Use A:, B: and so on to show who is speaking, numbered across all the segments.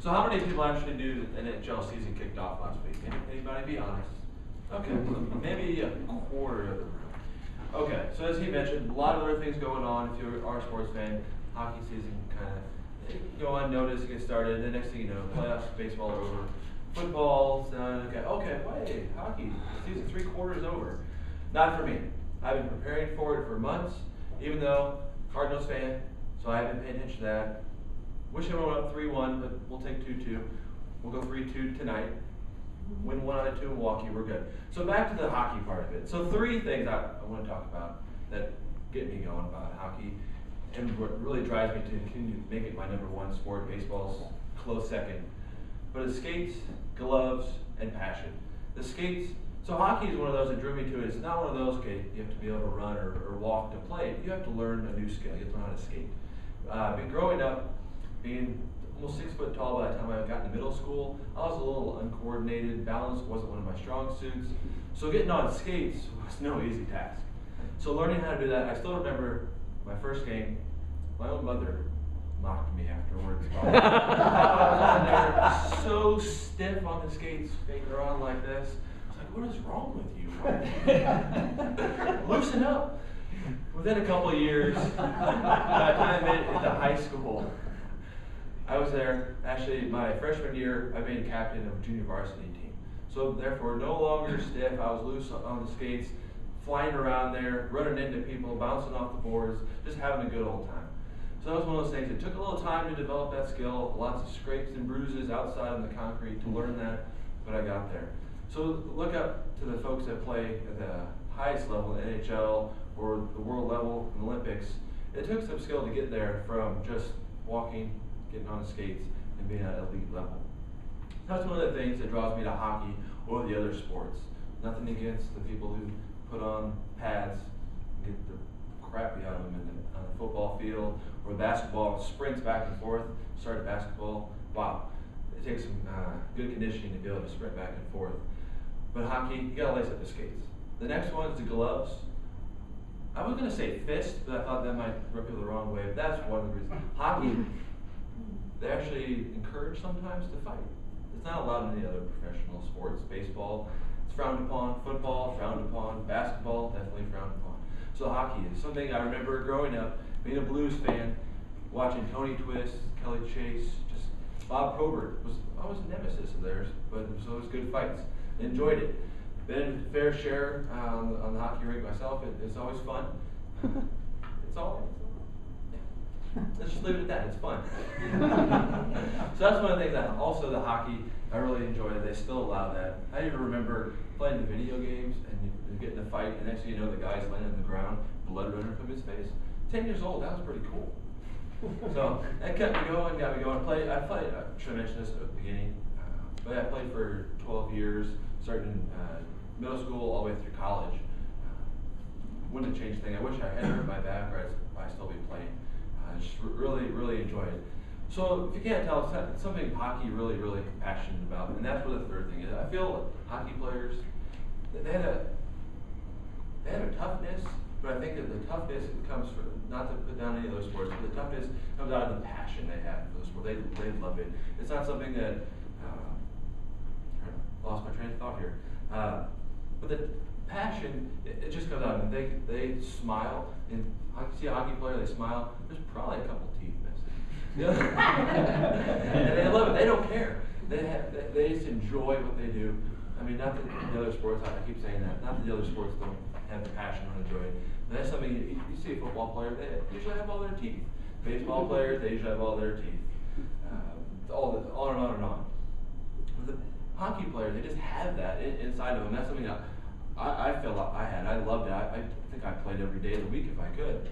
A: So how many people actually knew that the NHL season kicked off last week? Anybody be honest? Okay, maybe a quarter of the room. Okay, so as he mentioned, a lot of other things going on. If you are a sports fan, hockey season kind of go unnoticed, get started. The next thing you know, playoffs, baseball are over, football's done. Okay, wait, hockey season 3/4 over. Not for me. I've been preparing for it for months, even though Cardinals fan, so I haven't paid attention to that. Wish I went up 3-1, but we'll take 2-2. We'll go 3-2 tonight. Win 1 out of 2 in Milwaukee, we're good. So back to the hockey part of it. So 3 things I want to talk about that get me going about hockey, and what really drives me to continue to make it my #1 sport. Baseball's close second. But it's skates, gloves, and passion. The skates, so hockey is one of those that drew me to it. It's not one of those, okay, you have to be able to run or walk to play. You have to learn a new skill. You have to learn how to skate. Been growing up, being almost 6 foot tall by the time I got into middle school, I was a little uncoordinated. Balance wasn't one of my strong suits. So getting on skates was no easy task. So learning how to do that, I still remember my first game, my own mother mocked me afterwards. I was on there so stiff on the skates, finger on like this. I was like, what is wrong with you? Loosen up. Within a couple of years, by the time I made it into high school, I was there. Actually, my freshman year, I made captain of a junior varsity team. So therefore, no longer stiff. I was loose on the skates, flying around there, running into people, bouncing off the boards, just having a good old time. So that was one of those things. It took a little time to develop that skill, lots of scrapes and bruises outside on the concrete to learn that, but I got there. So look up to the folks that play at the highest level in the NHL or the world level in the Olympics. It took some skill to get there from just walking, getting on the skates, and being at elite level. That's one of the things that draws me to hockey or the other sports. Nothing against the people who put on pads and get the crap beat out of them on the football field, or basketball sprints back and forth. Started basketball, wow, it takes some good conditioning to be able to sprint back and forth. But hockey, you gotta lace up the skates. The next one is the gloves. I was gonna say fist, but I thought that might rub people the wrong way. But that's one of the reasons. Hockey, they actually encourage sometimes to fight. It's not allowed in any other professional sports. Baseball, it's frowned upon. Football, frowned upon. Basketball, definitely frowned upon. So hockey is something I remember growing up, being a Blues fan, watching Tony Twist, Kelly Chase, just Bob Probert was always a nemesis of theirs, but it was always good fights. Enjoyed it. Been fair share on the hockey rink myself. It's always fun. It's all. Yeah. Let's just leave it at that. It's fun. So that's one of the things that also the hockey I really enjoy that they still allow that. I even remember playing the video games and you get in a fight, and next thing you know, the guy's laying on the ground, blood running from his face. 10 years old, that was pretty cool. So that kept me going, got me going. I should have mentioned this at the beginning, but I played for 12 years, starting in middle school all the way through college. Wouldn't have changed a thing. I wish I had hurt my back, or I'd still be playing. Just really enjoyed it. So if you can't tell, it's something hockey really passionate about, and that's what the third thing is. I feel hockey players, they have a toughness, but I think that the toughness comes from, not to put down any other sports, but the toughness comes out of the passion they have for the sport. They love it. It's not something that, I lost my train of thought here, but the passion, it just comes out, and they smile, and I see a hockey player, they smile, there's probably a couple teeth missing. And they love it, they don't care. They just enjoy what they do. I mean, not that the other sports, I keep saying that, not that the other sports don't have the passion or enjoy it, but that's something, you see a football player, they usually have all their teeth. Baseball players, they usually have all their teeth. On and on and on. But the hockey players, they just have that inside of them. That's something that I feel like I had. I loved it. I think I played every day of the week if I could.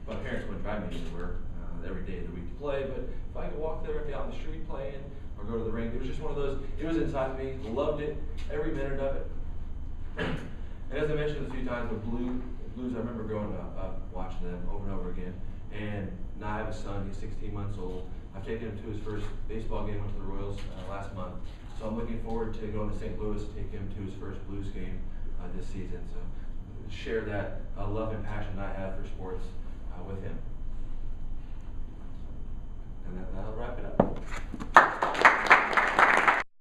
A: My parents wouldn't drive me anywhere every day of the week to play, but if I could walk there and be out in the street playing or go to the rink, it was just one of those, it was inside of me, loved it, every minute of it. And as I mentioned a few times, the Blues, I remember growing up watching them over and over again. And now I have a son, he's 16 months old. I've taken him to his first baseball game, went to the Royals last month. So I'm looking forward to going to St. Louis to take him to his first Blues game this season. So share that love and passion I have for sports with him. And that'll wrap it up.